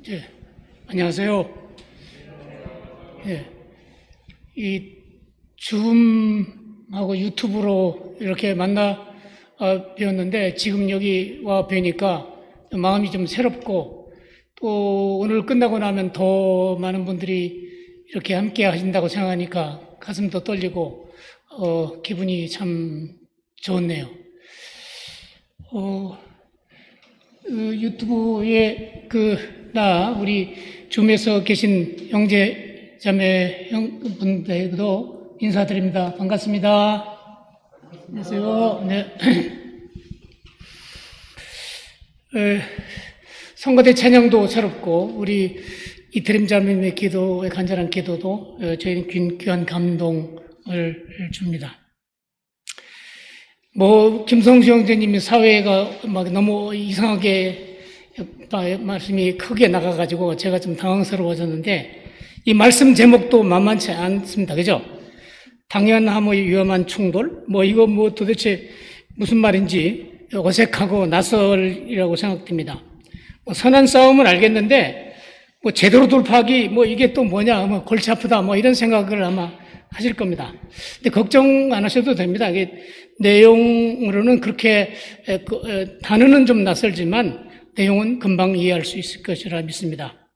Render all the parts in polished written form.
예, 안녕하세요. 예, 이 줌하고 유튜브로 이렇게 만나 뵈었는데 지금 여기 와 뵈니까 마음이 좀 새롭고 또 오늘 끝나고 나면 더 많은 분들이 이렇게 함께 하신다고 생각하니까 가슴도 떨리고 기분이 참 좋네요. 유튜브에 우리 줌에서 계신 형제 자매 분들도 인사드립니다. 반갑습니다. 안녕하세요. 네. 성가대 찬양도 새롭고 우리 이태림 자매의 기도의 간절한 기도도 저희는 귀한 감동을 줍니다. 김성수 형제님이 사회가 막 너무 이상하게 말씀이 크게 나가가지고 제가 좀 당황스러워졌는데 이 말씀 제목도 만만치 않습니다. 그죠? 당연함의 위험한 충돌? 이거 도대체 무슨 말인지 어색하고 낯설이라고 생각됩니다. 선한 싸움은 알겠는데 제대로 돌파하기 이게 또 뭐냐 골치 아프다 이런 생각을 아마 하실 겁니다. 근데 걱정 안 하셔도 됩니다. 이게 내용으로는 그렇게 단어는 좀 낯설지만 내용은 금방 이해할 수 있을 것이라 믿습니다.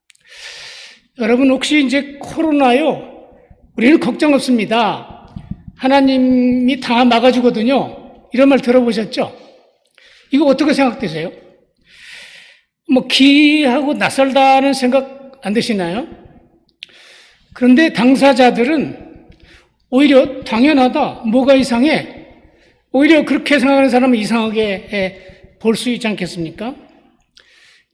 여러분 혹시 이제 코로나요? 우리는 걱정 없습니다. 하나님이 다 막아주거든요. 이런 말 들어보셨죠? 이거 어떻게 생각되세요? 기이하고 낯설다는 생각 안 드시나요? 그런데 당사자들은 오히려 당연하다. 뭐가 이상해? 오히려 그렇게 생각하는 사람은 이상하게 볼 수 있지 않겠습니까?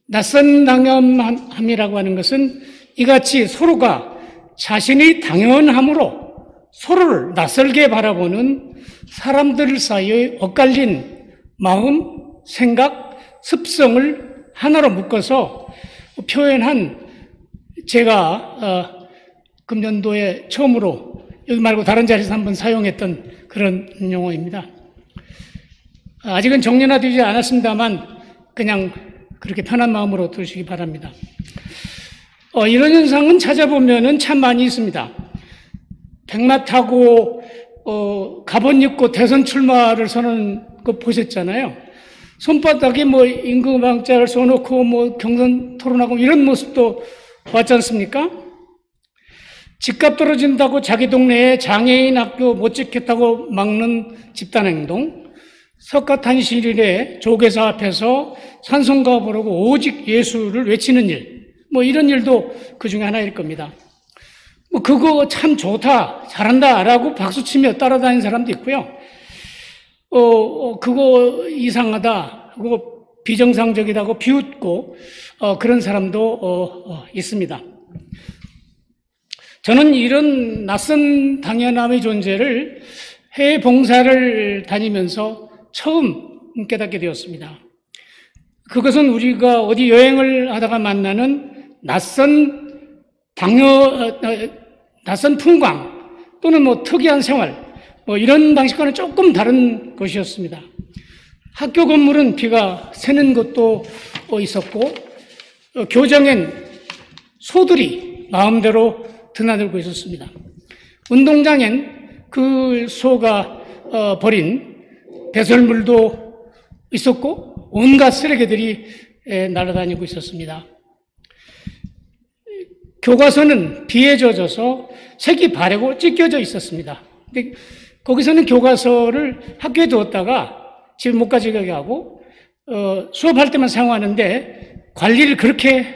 낯선 당연함이라고 하는 것은 이같이 서로가 자신의 당연함으로 서로를 낯설게 바라보는 사람들 사이의 엇갈린 마음, 생각, 습성을 하나로 묶어서 표현한 제가 금년도에 처음으로 여기 말고 다른 자리에서 한번 사용했던 그런 용어입니다. 아직은 정년화되지 않았습니다만 그냥 그렇게 편한 마음으로 들으시기 바랍니다. 이런 현상은 찾아보면은 참 많이 있습니다. 백마 타고 갑옷 입고 대선 출마를 선언한 거 보셨잖아요. 손바닥에 임금왕자를 써놓고 경선 토론하고 이런 모습도 봤지 않습니까? 집값 떨어진다고 자기 동네에 장애인 학교 못 짓겠다고 막는 집단행동, 석가탄신일에 조계사 앞에서 찬송가 부르고 오직 예수를 외치는 일, 이런 일도 그 중에 하나일 겁니다. 그거 참 좋다, 잘한다라고 박수치며 따라다니는 사람도 있고요. 그거 이상하다, 그거 비정상적이다고 비웃고 그런 사람도 있습니다. 저는 이런 낯선 당연함의 존재를 해외 봉사를 다니면서 처음 깨닫게 되었습니다. 그것은 우리가 어디 여행을 하다가 만나는 낯선 풍광 또는 특이한 생활 이런 방식과는 조금 다른 것이었습니다. 학교 건물은 비가 새는 것도 있었고 교정엔 소들이 마음대로 드나들고 있었습니다. 운동장엔 그 소가 버린 배설물도 있었고 온갖 쓰레기들이 날아다니고 있었습니다. 교과서는 비에 젖어서 색이 바래고 찢겨져 있었습니다. 근데 거기서는 교과서를 학교에 두었다가 집에 못 가져가게 하고 수업할 때만 사용하는데 관리를 그렇게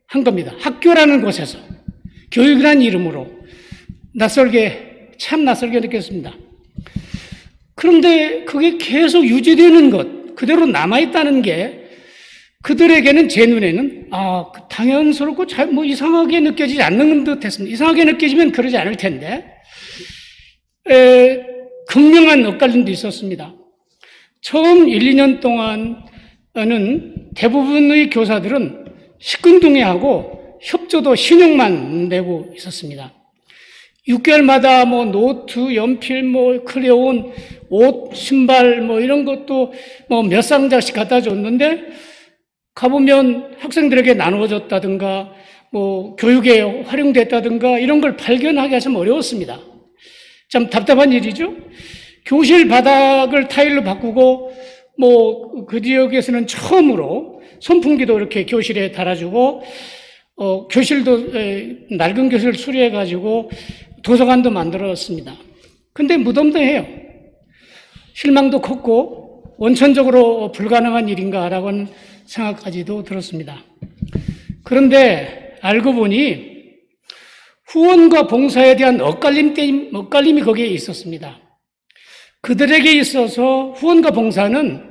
한 겁니다. 학교라는 곳에서 교육이라는 이름으로 참 낯설게 느꼈습니다. 그런데 그게 계속 유지되는 것, 그대로 남아있다는 게 그들에게는 제 눈에는 당연스럽고 이상하게 느껴지지 않는 듯 했습니다. 이상하게 느껴지면 그러지 않을 텐데 극명한 엇갈림도 있었습니다. 처음 1, 2년 동안은 대부분의 교사들은 시큰둥해하고 협조도 신용만 내고 있었습니다. 6개월마다 노트, 연필, 크레용, 옷, 신발 이런 것도 몇 상자씩 갖다 줬는데 가보면 학생들에게 나누어졌다든가 뭐 교육에 활용됐다든가 이런 걸 발견하기가 참 어려웠습니다. 참 답답한 일이죠. 교실 바닥을 타일로 바꾸고 뭐 그 지역에서는 처음으로 선풍기도 이렇게 교실에 달아주고 교실도 낡은 교실을 수리해 가지고 도서관도 만들었습니다. 근데 무덤덤해요. 실망도 컸고 원천적으로 불가능한 일인가라고는 생각까지도 들었습니다. 그런데 알고 보니 후원과 봉사에 대한 엇갈림이 거기에 있었습니다. 그들에게 있어서 후원과 봉사는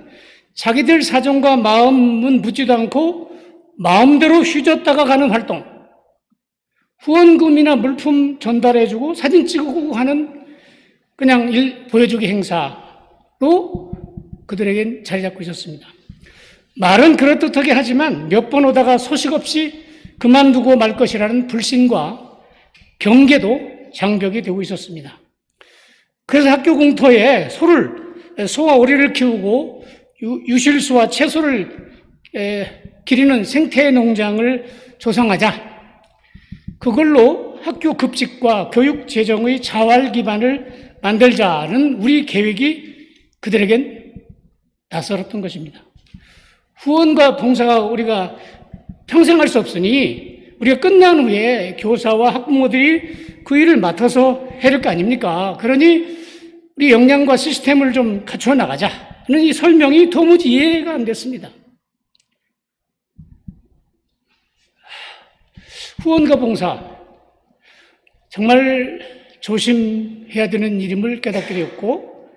자기들 사정과 마음은 묻지도 않고 마음대로 휘젓다가 가는 활동, 후원금이나 물품 전달해주고 사진 찍고 하는 그냥 보여주기 행사로 그들에겐 자리 잡고 있었습니다. 말은 그럴듯하게 하지만 몇 번 오다가 소식 없이 그만두고 말 것이라는 불신과 경계도 장벽이 되고 있었습니다. 그래서 학교 공터에 소와 오리를 키우고 유실수와 채소를 기르는 생태 농장을 조성하자. 그걸로 학교 급식과 교육 재정의 자활 기반을 만들자는 우리 계획이 그들에겐 낯설었던 것입니다. 후원과 봉사가 우리가 평생 할 수 없으니 우리가 끝난 후에 교사와 학부모들이 그 일을 맡아서 해야 될 거 아닙니까? 그러니 우리 역량과 시스템을 좀 갖춰 나가자 하는 이 설명이 도무지 이해가 안 됐습니다. 후원과 봉사, 정말 조심해야 되는 일임을 깨닫게 되었고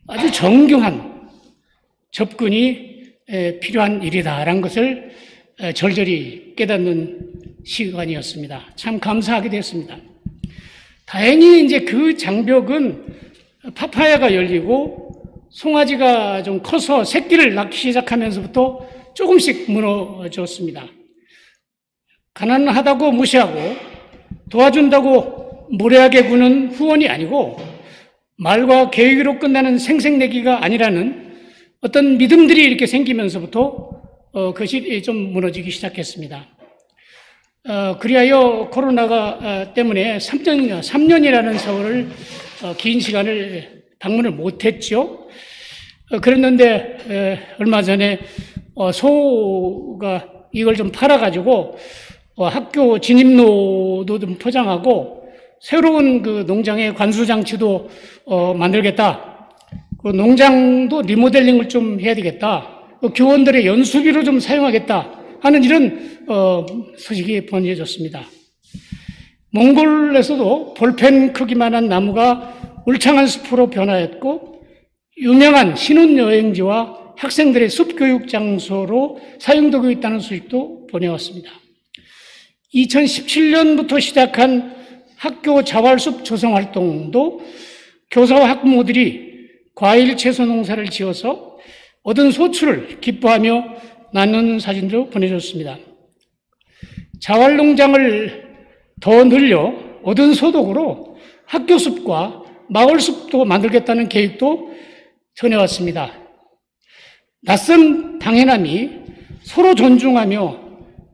아주 정교한 접근이 필요한 일이다라는 것을 절절히 깨닫는 시간이었습니다. 참 감사하게 됐습니다. 다행히 이제 그 장벽은 파파야가 열리고 송아지가 좀 커서 새끼를 낳기 시작하면서부터 조금씩 무너졌습니다. 가난하다고 무시하고 도와준다고 무례하게 구는 후원이 아니고 말과 계획으로 끝나는 생색내기가 아니라는 어떤 믿음들이 이렇게 생기면서부터 그것이 좀 무너지기 시작했습니다. 그리하여 코로나가 때문에 3년이라는 세월을 긴 시간을 방문을 못했죠. 그랬는데 얼마 전에 소가 이걸 좀 팔아가지고 학교 진입로도 좀 포장하고 새로운 그 농장의 관수장치도 만들겠다. 그 농장도 리모델링을 좀 해야 되겠다. 교원들의 연수비로 좀 사용하겠다 하는 이런 소식이 번져졌습니다. 몽골에서도 볼펜 크기만한 나무가 울창한 숲으로 변화했고 유명한 신혼여행지와 학생들의 숲교육 장소로 사용되고 있다는 소식도 보내왔습니다. 2017년부터 시작한 학교 자활숲 조성 활동도 교사와 학부모들이 과일 채소 농사를 지어서 얻은 소출을 기뻐하며 나누는 사진도 보내줬습니다. 자활농장을 더 늘려 얻은 소득으로 학교숲과 마을숲도 만들겠다는 계획도 전해왔습니다. 낯선 당연함이 서로 존중하며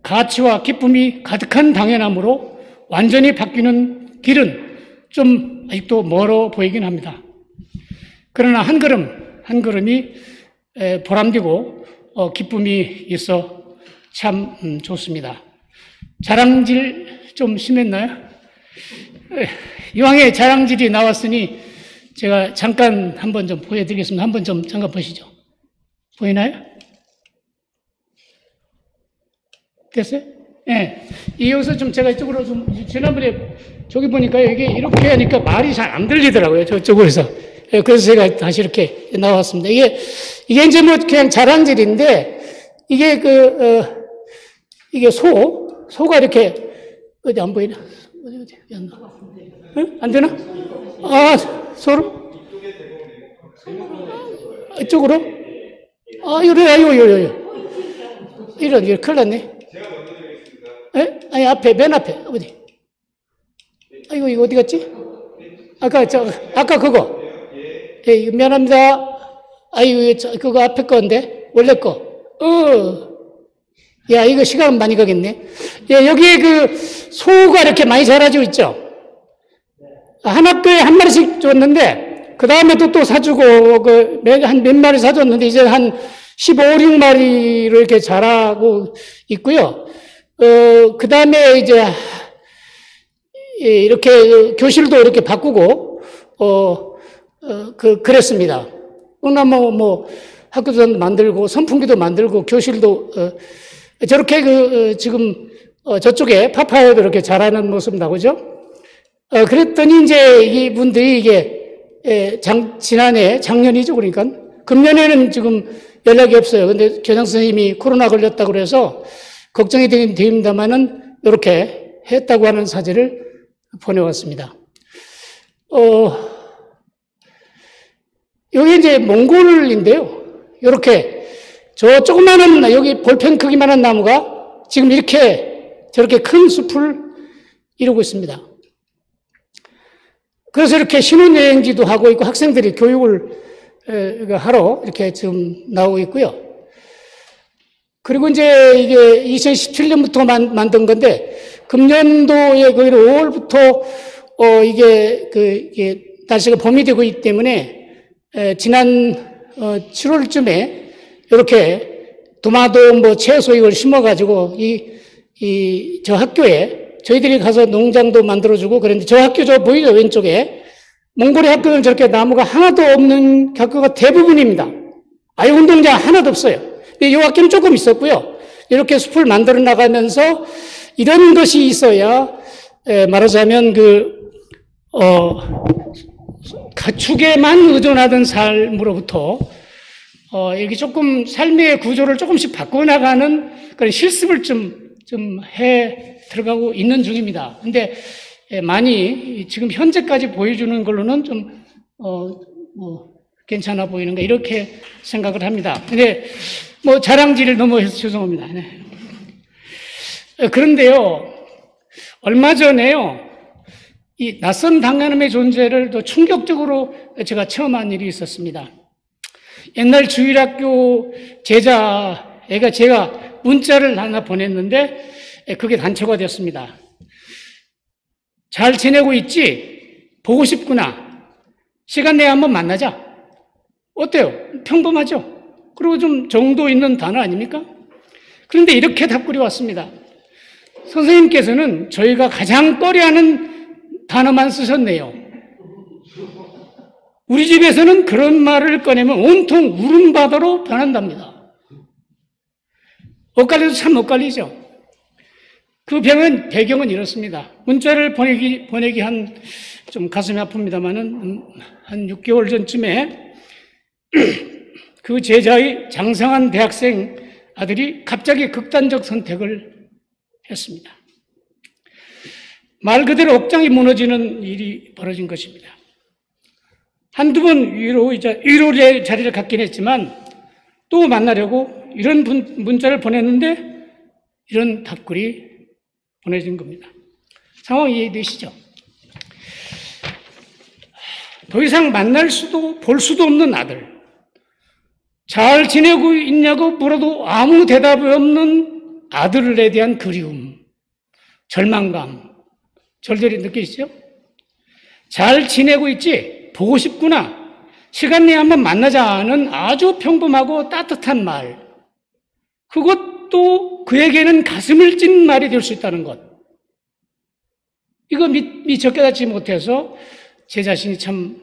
가치와 기쁨이 가득한 당연함으로 완전히 바뀌는 길은 좀 아직도 멀어 보이긴 합니다. 그러나 한 걸음이 보람되고 기쁨이 있어 참 좋습니다. 자랑질 좀 심했나요? 이왕에 자랑질이 나왔으니 제가 잠깐 한번 좀 보여드리겠습니다. 한번 좀 잠깐 보시죠. 보이나요? 됐어요? 예. 이어서 좀 제가 이쪽으로 좀, 지난번에 저기 보니까 이게 이렇게 하니까 말이 잘 안 들리더라고요. 저쪽에서. 예, 그래서 제가 다시 이렇게 나왔습니다. 이게 이제 뭐 그냥 자랑질인데, 이게 이게 소가 이렇게, 어디 안 보이나? 어디, 응? 안 되나? 아, 소로? 이쪽으로? 아, 요래요. 이런, 큰일 났네. 예? 아니, 맨 앞에, 어디? 아이고, 이거 어디 갔지? 아까 그거. 예, 미안합니다. 아이고, 그거 앞에 건데, 원래 거. 야, 이거 시간 많이 가겠네. 예, 여기에 그 소가 이렇게 많이 자라지고 있죠. 한 학교에 한 마리씩 줬는데, 그 다음에도 또 사주고, 한 몇 마리 사줬는데, 이제 한 15, 16마리로 이렇게 자라고 있고요. 그 다음에 이제, 이렇게 교실도 이렇게 바꾸고, 그랬습니다. 학교도 만들고, 선풍기도 만들고, 교실도, 저렇게 지금, 저쪽에 파파야도 이렇게 자라는 모습 나오죠? 그랬더니 이제 이분들이 작년이죠. 그러니까. 금년에는 지금 연락이 없어요. 근데 교장 선생님이 코로나 걸렸다고 그래서 걱정이 됩니다만은 이렇게 했다고 하는 사진을 보내왔습니다. 여기 이제 몽골인데요. 이렇게 저 조그마한 여기 볼펜 크기만한 나무가 지금 저렇게 큰 숲을 이루고 있습니다. 그래서 이렇게 신혼여행지도 하고 있고 학생들이 교육을 하러 이렇게 지금 나오고 있고요. 그리고 이제 이게 2017년부터 만든 건데 금년도에 거의 5월부터 이게 날씨가 봄이 되고 있기 때문에 지난 7월쯤에 이렇게 도마도 채소 이걸 심어가지고 저 학교에 저희들이 가서 농장도 만들어주고 그랬는데 저 학교 보이죠? 왼쪽에. 몽골의 학교는 저렇게 나무가 하나도 없는 학교가 대부분입니다. 아예 운동장 하나도 없어요. 근데 이 학교는 조금 있었고요. 이렇게 숲을 만들어 나가면서 이런 것이 있어야, 말하자면 가축에만 의존하던 삶으로부터, 이렇게 조금 삶의 구조를 조금씩 바꿔나가는 그런 실습을 좀 들어가고 있는 중입니다. 근데 많이 지금 현재까지 보여주는 걸로는 좀, 괜찮아 보이는가, 이렇게 생각을 합니다. 근데 자랑질을 너무 해서 죄송합니다. 네. 그런데요, 얼마 전에요, 이 낯선 당연함의 존재를 더 충격적으로 제가 체험한 일이 있었습니다. 옛날 주일학교 제자애가 제가 문자를 하나 보냈는데 그게 단초가 됐습니다. 잘 지내고 있지? 보고 싶구나. 시간 내에 한번 만나자. 어때요? 평범하죠? 그리고 좀 정도 있는 단어 아닙니까? 그런데 이렇게 답글이 왔습니다. 선생님께서는 저희가 가장 꺼려하는 단어만 쓰셨네요. 우리 집에서는 그런 말을 꺼내면 온통 울음바다로 변한답니다. 엇갈려도 참 엇갈리죠. 그 배경은 이렇습니다. 문자를 보내기 좀 가슴이 아픕니다만은 한 6개월 전쯤에 그 제자의 장성한 대학생 아들이 갑자기 극단적 선택을 했습니다. 말 그대로 억장이 무너지는 일이 벌어진 것입니다. 한두 번 위로의 자리를 갖긴 했지만 또 만나려고 이런 문자를 보냈는데 이런 답글이 보내진 겁니다. 상황 이해되시죠? 더 이상 만날 수도 볼 수도 없는 아들. 잘 지내고 있냐고 물어도 아무 대답이 없는 아들에 대한 그리움, 절망감, 절절히 느끼시죠? 잘 지내고 있지? 보고 싶구나. 시간 내에 한번 만나자는 아주 평범하고 따뜻한 말. 그것도 그에게는 가슴을 찐 말이 될 수 있다는 것. 이거 미처 깨닫지 못해서 제 자신이 참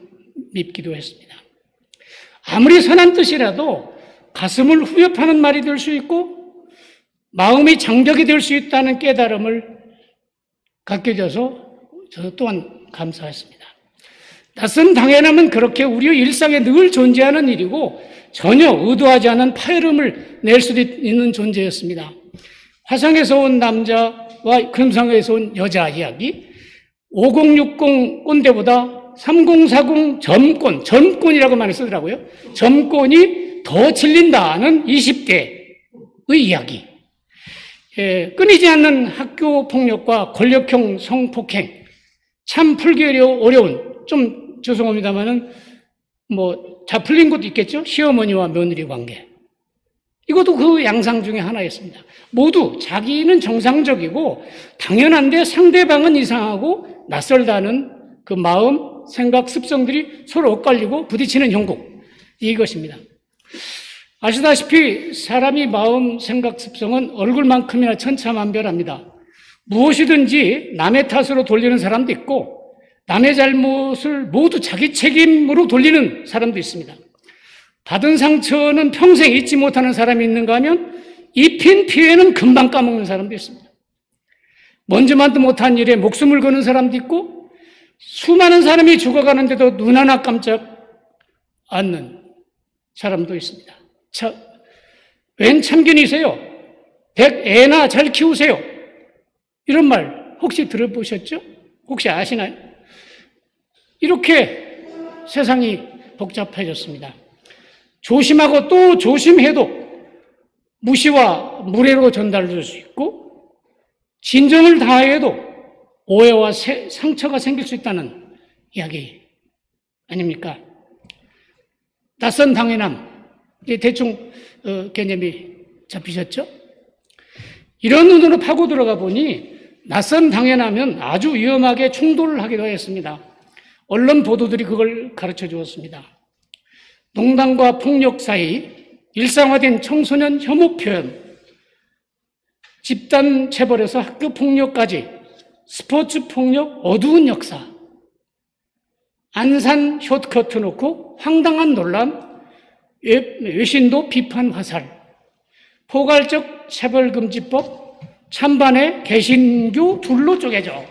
밉기도 했습니다. 아무리 선한 뜻이라도 가슴을 후협하는 말이 될 수 있고 마음이 장벽이 될 수 있다는 깨달음을 갖게 돼서 저 또한 감사했습니다. 낯선 당연함은 그렇게 우리의 일상에 늘 존재하는 일이고 전혀 의도하지 않은 파열음을 낼 수도 있는 존재였습니다. 화성에서 온 남자와 금성에서 온 여자 이야기, 5060 꼰대보다 3040 점권이라고 많이 쓰더라고요. 점권이 더 질린다는 20대의 이야기. 끊이지 않는 학교 폭력과 권력형 성폭행, 참 풀기 어려운, 좀 죄송합니다만은 다 풀린 것도 있겠죠? 시어머니와 며느리 관계. 이것도 그 양상 중에 하나였습니다. 모두 자기는 정상적이고 당연한데 상대방은 이상하고 낯설다는 그 마음, 생각, 습성들이 서로 엇갈리고 부딪히는 형국, 이것입니다. 아시다시피 사람이 마음, 생각, 습성은 얼굴만큼이나 천차만별합니다. 무엇이든지 남의 탓으로 돌리는 사람도 있고 남의 잘못을 모두 자기 책임으로 돌리는 사람도 있습니다. 받은 상처는 평생 잊지 못하는 사람이 있는가 하면 입힌 피해는 금방 까먹는 사람도 있습니다. 먼저만도 못한 일에 목숨을 거는 사람도 있고 수많은 사람이 죽어가는데도 눈 하나 깜짝 않는 사람도 있습니다. 웬 참견이세요? 100애나 잘 키우세요. 이런 말 혹시 들어보셨죠? 혹시 아시나요? 이렇게 세상이 복잡해졌습니다. 조심하고 또 조심해도 무시와 무례로 전달될 수 있고 진정을 다해도 오해와 상처가 생길 수 있다는 이야기 아닙니까? 낯선 당연함, 대충 개념이 잡히셨죠? 이런 눈으로 파고 들어가 보니 낯선 당연하면 아주 위험하게 충돌을 하기도 했습니다. 언론 보도들이 그걸 가르쳐 주었습니다. 농담과 폭력 사이 일상화된 청소년 혐오 표현, 집단 체벌에서 학교 폭력까지 스포츠 폭력 어두운 역사, 안산 쇼트커트 놓고 황당한 논란, 외신도 비판 화살, 포괄적 체벌금지법, 찬반의 개신교 둘로 쪼개져,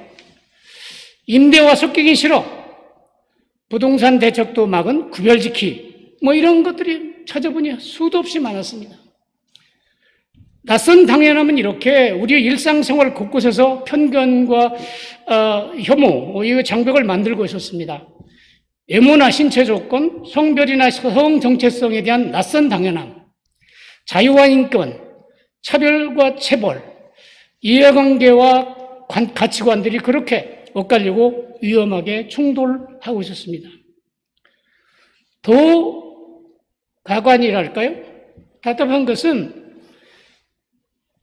임대와 섞이기 싫어, 부동산 대책도 막은 구별지키, 이런 것들이 찾아보니 수도 없이 많았습니다. 낯선 당연함은 이렇게 우리의 일상생활 곳곳에서 편견과 혐오, 이 장벽을 만들고 있었습니다. 외모나 신체 조건, 성별이나 성 정체성에 대한 낯선 당연함, 자유와 인권, 차별과 체벌, 이해관계와 가치관들이 그렇게 엇갈리고 위험하게 충돌하고 있었습니다. 더 가관이랄까요? 답답한 것은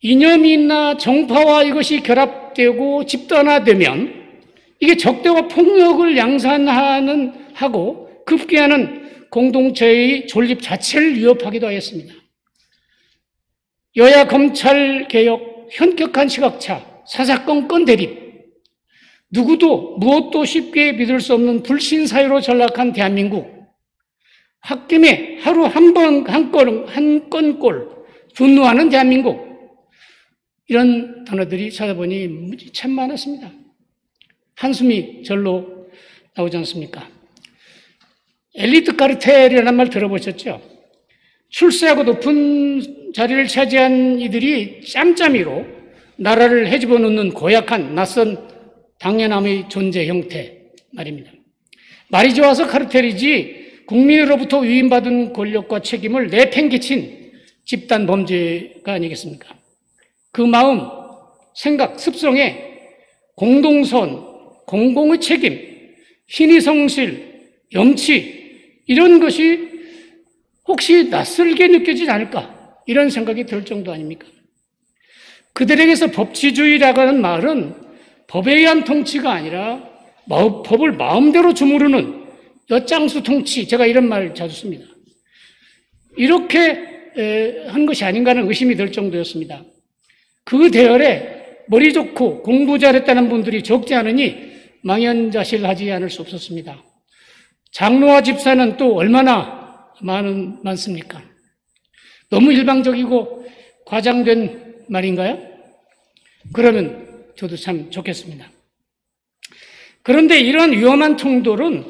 이념이나 정파와 이것이 결합되고 집단화되면 이게 적대와 폭력을 하고 급기야는 공동체의 존립 자체를 위협하기도 하였습니다. 여야 검찰 개혁, 현격한 시각차, 사사건건 대립, 누구도 무엇도 쉽게 믿을 수 없는 불신 사회로 전락한 대한민국, 홧김에 하루 한 건꼴 분노하는 대한민국, 이런 단어들이 찾아보니 참 많았습니다. 한숨이 절로 나오지 않습니까? 엘리트 카르텔이라는 말 들어보셨죠? 출세하고 높은 자리를 차지한 이들이 짬짬이로 나라를 헤집어 놓는 고약한 낯선 당연함의 존재 형태 말입니다. 말이 좋아서 카르텔이지 국민으로부터 위임받은 권력과 책임을 내팽개친 집단 범죄가 아니겠습니까? 그 마음, 생각, 습성에 공동선, 공공의 책임, 신의성실, 염치, 이런 것이 혹시 낯설게 느껴지지 않을까? 이런 생각이 들 정도 아닙니까? 그들에게서 법치주의라고 하는 말은 법에 의한 통치가 아니라 법을 마음대로 주무르는 엿장수 통치, 제가 이런 말 자주 씁니다. 이렇게 한 것이 아닌가 하는 의심이 들 정도였습니다. 그 대열에 머리 좋고 공부 잘했다는 분들이 적지 않으니 망연자실하지 않을 수 없었습니다. 장로와 집사는 또 얼마나 많습니까? 너무 일방적이고 과장된 말인가요? 그러면 저도 참 좋겠습니다. 그런데 이런 위험한 통돌은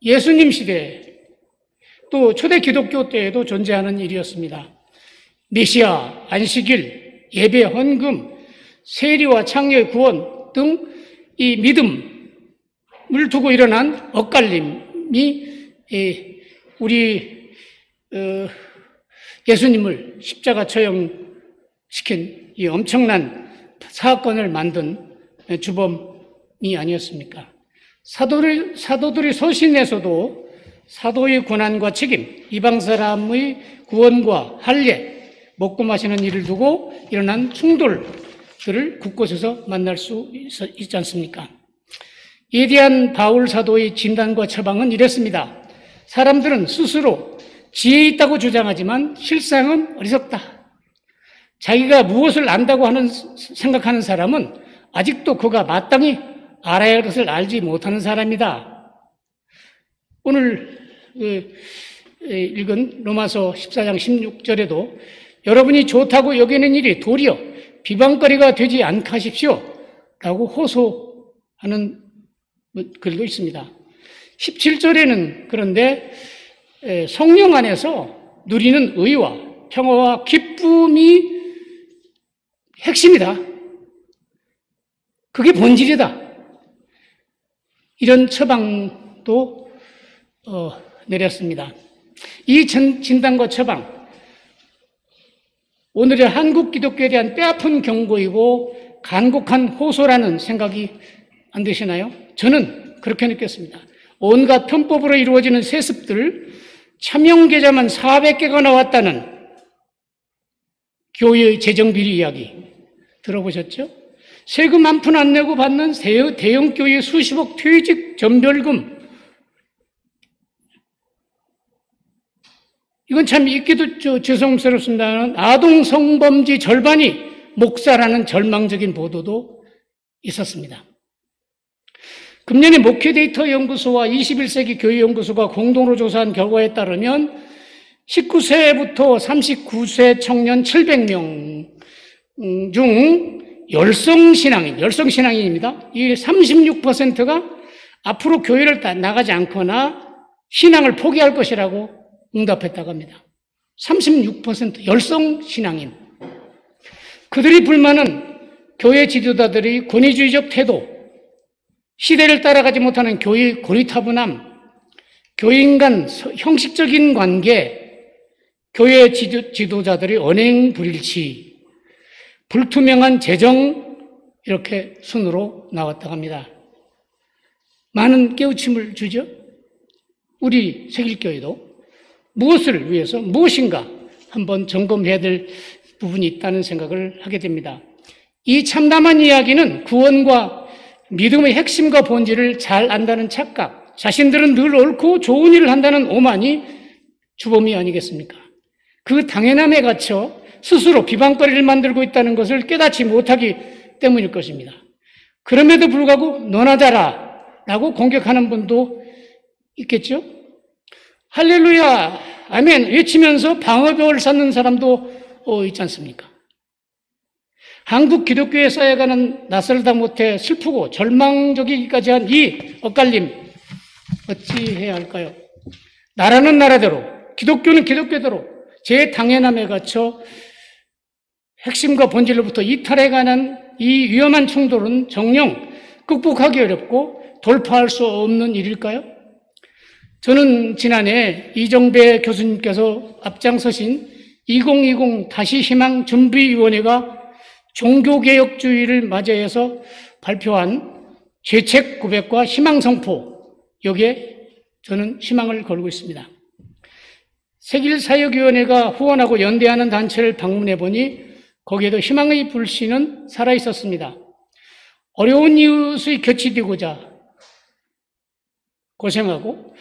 예수님 시대 또 초대 기독교 때에도 존재하는 일이었습니다. 메시아, 안식일, 예배, 헌금, 세리와 창녀의 구원 등 이 믿음을 두고 일어난 엇갈림이 우리 예수님을 십자가 처형시킨 이 엄청난 사건을 만든 주범이 아니었습니까? 사도들이 서신에서도 사도의 권한과 책임, 이방 사람의 구원과 할례, 먹고 마시는 일을 두고 일어난 충돌들을 곳곳에서 만날 수 있지 않습니까? 이에 대한 바울 사도의 진단과 처방은 이랬습니다. 사람들은 스스로 지혜 있다고 주장하지만 실상은 어리석다. 자기가 무엇을 안다고 생각하는 사람은 아직도 그가 마땅히 알아야 할 것을 알지 못하는 사람이다. 오늘 읽은 로마서 14장 16절에도 여러분이 좋다고 여기는 일이 도리어 비방거리가 되지 않게 하십시오 라고 호소하는 글도 있습니다. 17절에는 그런데 성령 안에서 누리는 의와 평화와 기쁨이 핵심이다. 그게 본질이다. 이런 처방도 내렸습니다. 이 진단과 처방, 오늘의 한국 기독교에 대한 뼈아픈 경고이고 간곡한 호소라는 생각이 안 드시나요? 저는 그렇게 느꼈습니다. 온갖 편법으로 이루어지는 세습들, 차명계좌만 400개가 나왔다는 교회의 재정비리 이야기 들어보셨죠? 세금 한 푼 안 내고 받는 대형 교회 수십억 퇴직 전별금, 이건 참 읽기도 죄송스럽습니다만 아동 성범죄 절반이 목사라는 절망적인 보도도 있었습니다. 금년에 목회 데이터 연구소와 21세기 교회 연구소가 공동으로 조사한 결과에 따르면 19세부터 39세 청년 700명 중 열성신앙인입니다. 이 36%가 앞으로 교회를 나가지 않거나 신앙을 포기할 것이라고 응답했다고 합니다. 36% 열성신앙인. 그들의 불만은 교회 지도자들의 권위주의적 태도, 시대를 따라가지 못하는 교회의 고리타분함, 교인 간 형식적인 관계, 교회 지도자들의 언행 불일치, 불투명한 재정, 이렇게 순으로 나왔다고 합니다. 많은 깨우침을 주죠. 우리 세길교회도 무엇을 위해서 무엇인가 한번 점검해야 될 부분이 있다는 생각을 하게 됩니다. 이 참담한 이야기는 구원과 믿음의 핵심과 본질을 잘 안다는 착각, 자신들은 늘 옳고 좋은 일을 한다는 오만이 주범이 아니겠습니까? 그 당연함에 갇혀 스스로 비방거리를 만들고 있다는 것을 깨닫지 못하기 때문일 것입니다. 그럼에도 불구하고 너나 자라 라고 공격하는 분도 있겠죠? 할렐루야, 아멘 외치면서 방어벽을 쌓는 사람도 있지 않습니까? 한국 기독교의 쌓여가는 낯설다 못해 슬프고 절망적이기까지 한 이 엇갈림 어찌해야 할까요? 나라는 나라대로, 기독교는 기독교대로 제 당연함에 갇혀 핵심과 본질로부터 이탈해가는 이 위험한 충돌은 정녕 극복하기 어렵고 돌파할 수 없는 일일까요? 저는 지난해 이정배 교수님께서 앞장서신 2020 다시 희망 준비위원회가 종교개혁주의를 맞이해서 발표한 죄책 고백과 희망 선포, 여기에 저는 희망을 걸고 있습니다. 세길사역위원회가 후원하고 연대하는 단체를 방문해 보니 거기에도 희망의 불씨는 살아있었습니다. 어려운 이웃의 곁이 되고자 고생하고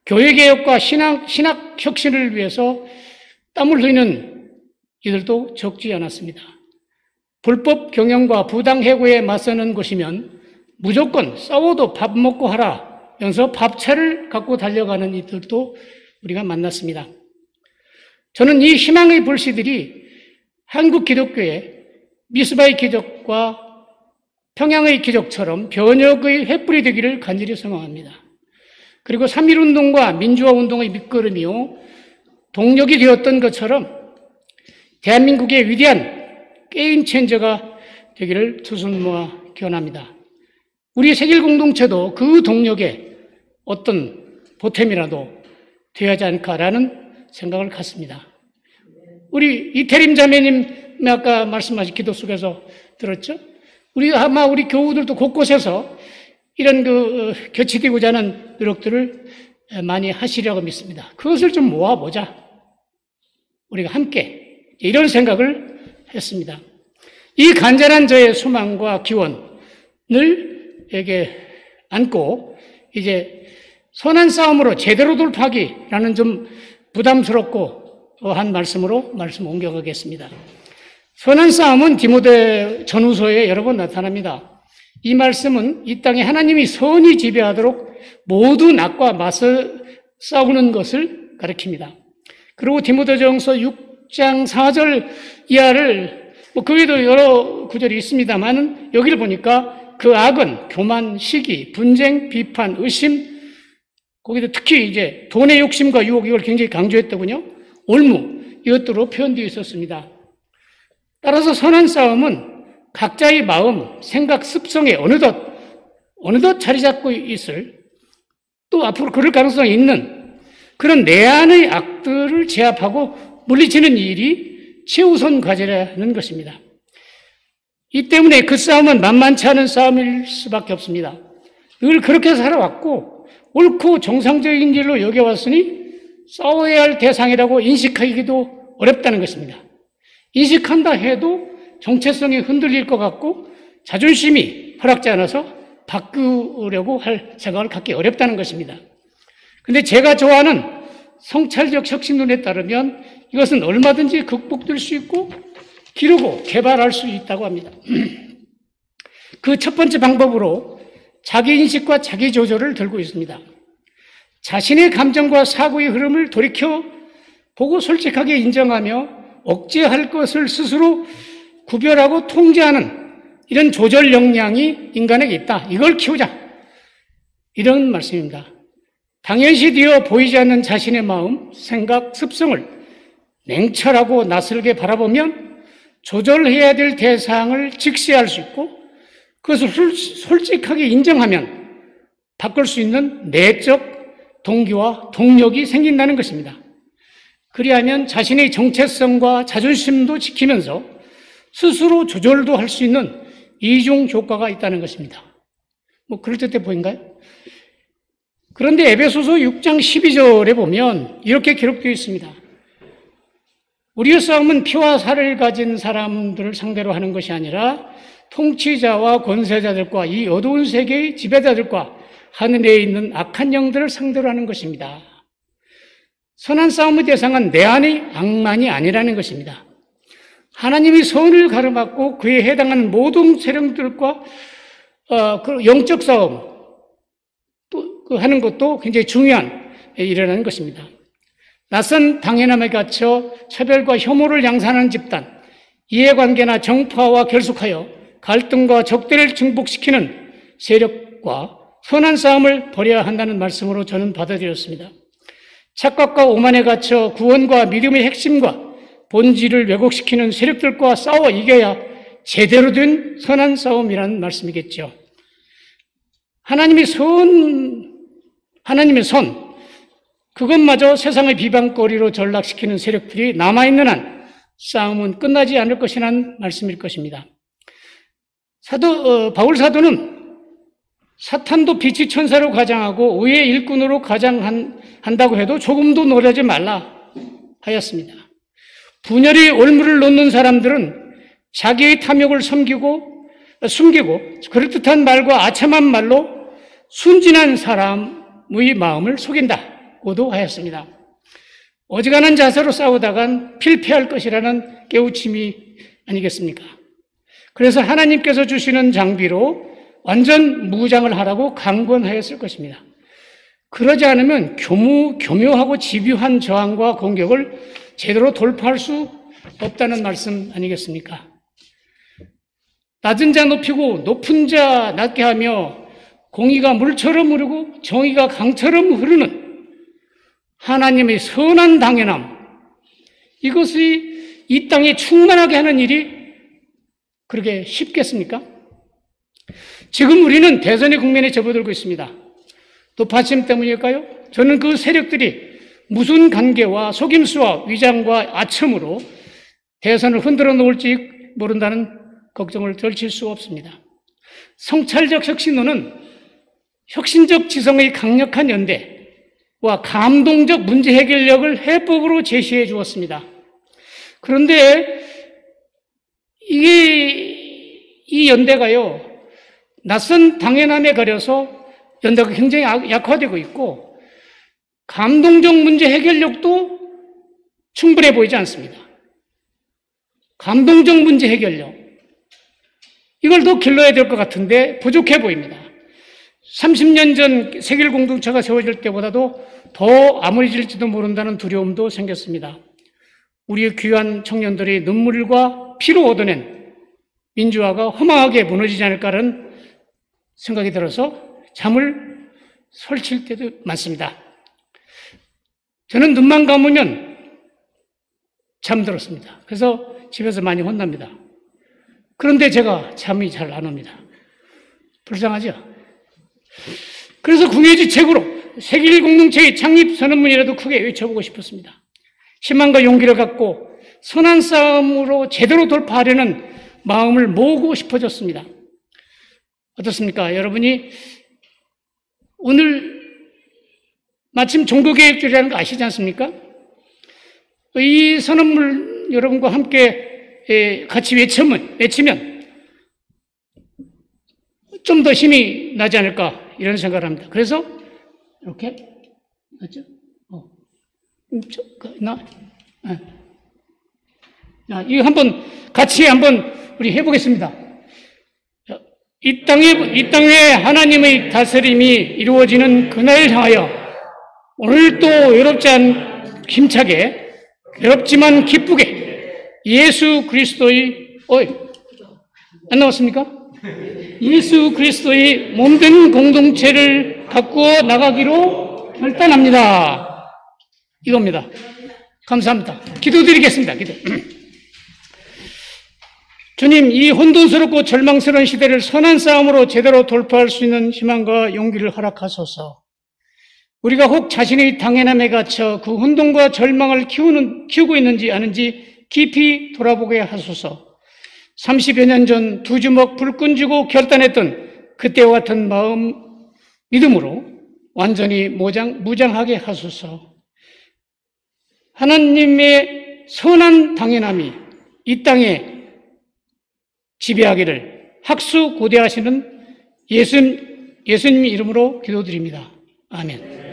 교회개혁과 신학혁신을 위해서 땀을 흘리는 이들도 적지 않았습니다. 불법 경영과 부당해고에 맞서는 것이면 무조건 싸워도 밥 먹고 하라면서 밥차를 갖고 달려가는 이들도 우리가 만났습니다. 저는 이 희망의 불씨들이 한국 기독교의 미스바의 기적과 평양의 기적처럼 변혁의 횃불이 되기를 간절히 소망합니다. 그리고 3.1운동과 민주화운동의 밑거름이요 동력이 되었던 것처럼 대한민국의 위대한 게임 체인저가 되기를 투순모아 기원합니다. 우리 세길 공동체도 그 동력에 어떤 보탬이라도 되어야 하지 않을까라는 생각을 갖습니다. 우리 이태림 자매님 아까 말씀하신 기도 속에서 들었죠? 아마 우리 교우들도 곳곳에서 이런 곁이 되고자 하는 노력들을 많이 하시려고 믿습니다. 그것을 좀 모아보자. 우리가 함께 이런 생각을 했습니다. 이 간절한 저의 소망과 기원을 에게 안고 이제 선한 싸움으로 제대로 돌파하기라는 좀 부담스럽고 한 말씀으로 말씀 옮겨가겠습니다. 선한 싸움은 디모데 전후서에 여러 번 나타납니다. 이 말씀은 이 땅에 하나님이 선이 지배하도록 모든 악과 맞서 싸우는 것을 가리킵니다. 그리고 디모데전서 6장 4절 이하를 그 외에도 여러 구절이 있습니다만 여기를 보니까 그 악은 교만, 시기, 분쟁, 비판, 의심, 거기도 특히 이제 돈의 욕심과 유혹 이걸 굉장히 강조했더군요. 올무 이것들로 표현되어 있었습니다. 따라서 선한 싸움은 각자의 마음, 생각, 습성에 어느덧 자리 잡고 있을 또 앞으로 그럴 가능성이 있는 그런 내 안의 악들을 제압하고 물리치는 일이 최우선 과제라는 것입니다. 이 때문에 그 싸움은 만만치 않은 싸움일 수밖에 없습니다. 늘 그렇게 살아왔고 옳고 정상적인 길로 여겨왔으니 싸워야 할 대상이라고 인식하기도 어렵다는 것입니다. 인식한다 해도 정체성이 흔들릴 것 같고 자존심이 허락지 않아서 바꾸려고 할 생각을 갖기 어렵다는 것입니다. 그런데 제가 좋아하는 성찰적 혁신론에 따르면 이것은 얼마든지 극복될 수 있고 기르고 개발할 수 있다고 합니다. 그 첫 번째 방법으로 자기인식과 자기조절을 들고 있습니다. 자신의 감정과 사고의 흐름을 돌이켜 보고 솔직하게 인정하며 억제할 것을 스스로 구별하고 통제하는 이런 조절 역량이 인간에게 있다. 이걸 키우자. 이런 말씀입니다. 당연시되어 보이지 않는 자신의 마음, 생각, 습성을 냉철하고 낯설게 바라보면 조절해야 될 대상을 직시할 수 있고 그것을 솔직하게 인정하면 바꿀 수 있는 내적 동기와 동력이 생긴다는 것입니다. 그리하면 자신의 정체성과 자존심도 지키면서 스스로 조절도 할 수 있는 이중 효과가 있다는 것입니다. 그럴듯해 보인가요? 그런데 에베소서 6장 12절에 보면 이렇게 기록되어 있습니다. 우리의 싸움은 피와 살을 가진 사람들을 상대로 하는 것이 아니라 통치자와 권세자들과 이 어두운 세계의 지배자들과 하늘에 있는 악한 영들을 상대로 하는 것입니다. 선한 싸움의 대상은 내 안의 악만이 아니라는 것입니다. 하나님이 선을 가로막고 그에 해당하는 모든 세력들과 그 영적 싸움 또 하는 것도 굉장히 중요한 일이라는 것입니다. 낯선 당연함에 갇혀 차별과 혐오를 양산하는 집단, 이해관계나 정파와 결속하여 갈등과 적대를 증폭시키는 세력과 선한 싸움을 벌여야 한다는 말씀으로 저는 받아들였습니다. 착각과 오만에 갇혀 구원과 믿음의 핵심과 본질을 왜곡시키는 세력들과 싸워 이겨야 제대로 된 선한 싸움이라는 말씀이겠죠. 하나님의 선, 그것마저 세상의 비방거리로 전락시키는 세력들이 남아있는 한 싸움은 끝나지 않을 것이라는 말씀일 것입니다. 바울 사도는 사탄도 빛의 천사로 가장하고 의의 일꾼으로 가장한다고 해도 조금도 놀라지 말라 하였습니다. 분열의 올무를 놓는 사람들은 자기의 탐욕을 숨기고 그럴듯한 말과 아첨한 말로 순진한 사람의 마음을 속인다고도 하였습니다. 어지간한 자세로 싸우다간 필패할 것이라는 깨우침이 아니겠습니까? 그래서 하나님께서 주시는 장비로 완전 무장을 하라고 강권하였을 것입니다. 그러지 않으면 교묘하고 집요한 저항과 공격을 제대로 돌파할 수 없다는 말씀 아니겠습니까? 낮은 자 높이고 높은 자 낮게 하며 공의가 물처럼 흐르고 정의가 강처럼 흐르는 하나님의 선한 당연함, 이것이 이 땅에 충만하게 하는 일이 그렇게 쉽겠습니까? 지금 우리는 대선의 국면에 접어들고 있습니다. 높아짐 때문일까요? 저는 그 세력들이 무슨 관계와 속임수와 위장과 아첨으로 대선을 흔들어 놓을지 모른다는 걱정을 덜칠 수 없습니다. 성찰적 혁신론은 혁신적 지성의 강력한 연대와 감동적 문제 해결력을 해법으로 제시해 주었습니다. 그런데 이 연대가요, 낯선 당연함에 가려서 연대가 굉장히 약화되고 있고, 감동적 문제 해결력도 충분해 보이지 않습니다. 감동적 문제 해결력. 이걸 더 길러야 될 것 같은데 부족해 보입니다. 30년 전 세계일 공동체가 세워질 때보다도 더 암울해질지도 모른다는 두려움도 생겼습니다. 우리의 귀한 청년들이 눈물과 피로 얻어낸 민주화가 허망하게 무너지지 않을까라는 생각이 들어서 잠을 설칠 때도 많습니다. 저는 눈만 감으면 잠들었습니다. 그래서 집에서 많이 혼납니다. 그런데 제가 잠이 잘 안 옵니다. 불쌍하죠? 그래서 궁예지책으로 세계일 공동체의 창립 선언문이라도 크게 외쳐보고 싶었습니다. 희망과 용기를 갖고 선한 싸움으로 제대로 돌파하려는 마음을 모으고 싶어졌습니다. 어떻습니까? 여러분이 오늘 마침 종교개혁주의라는 거 아시지 않습니까? 이 선언문 여러분과 함께 같이 외치면 좀 더 힘이 나지 않을까 이런 생각을 합니다. 그래서 이렇게 맞죠? 이거 한번 같이 우리 해보겠습니다. 이 땅에 하나님의 다스림이 이루어지는 그날을 향하여 오늘도 힘차게 괴롭지만 기쁘게 예수 그리스도의 안 나왔습니까? 예수 그리스도의 몸된 공동체를 가꾸어 나가기로 결단합니다. 이겁니다. 감사합니다. 기도드리겠습니다. 기도. 주님, 이 혼돈스럽고 절망스러운 시대를 선한 싸움으로 제대로 돌파할 수 있는 희망과 용기를 허락하소서. 우리가 혹 자신의 당연함에 갇혀 그 혼돈과 절망을 키우고 있는지 아닌지 깊이 돌아보게 하소서. 30여 년 전 두 주먹 불끈 쥐고 결단했던 그때와 같은 믿음으로 완전히 무장하게 하소서. 하나님의 선한 당연함이 이 땅에 지배하기를 학수고대하시는 예수님 이름으로 기도드립니다. 아멘.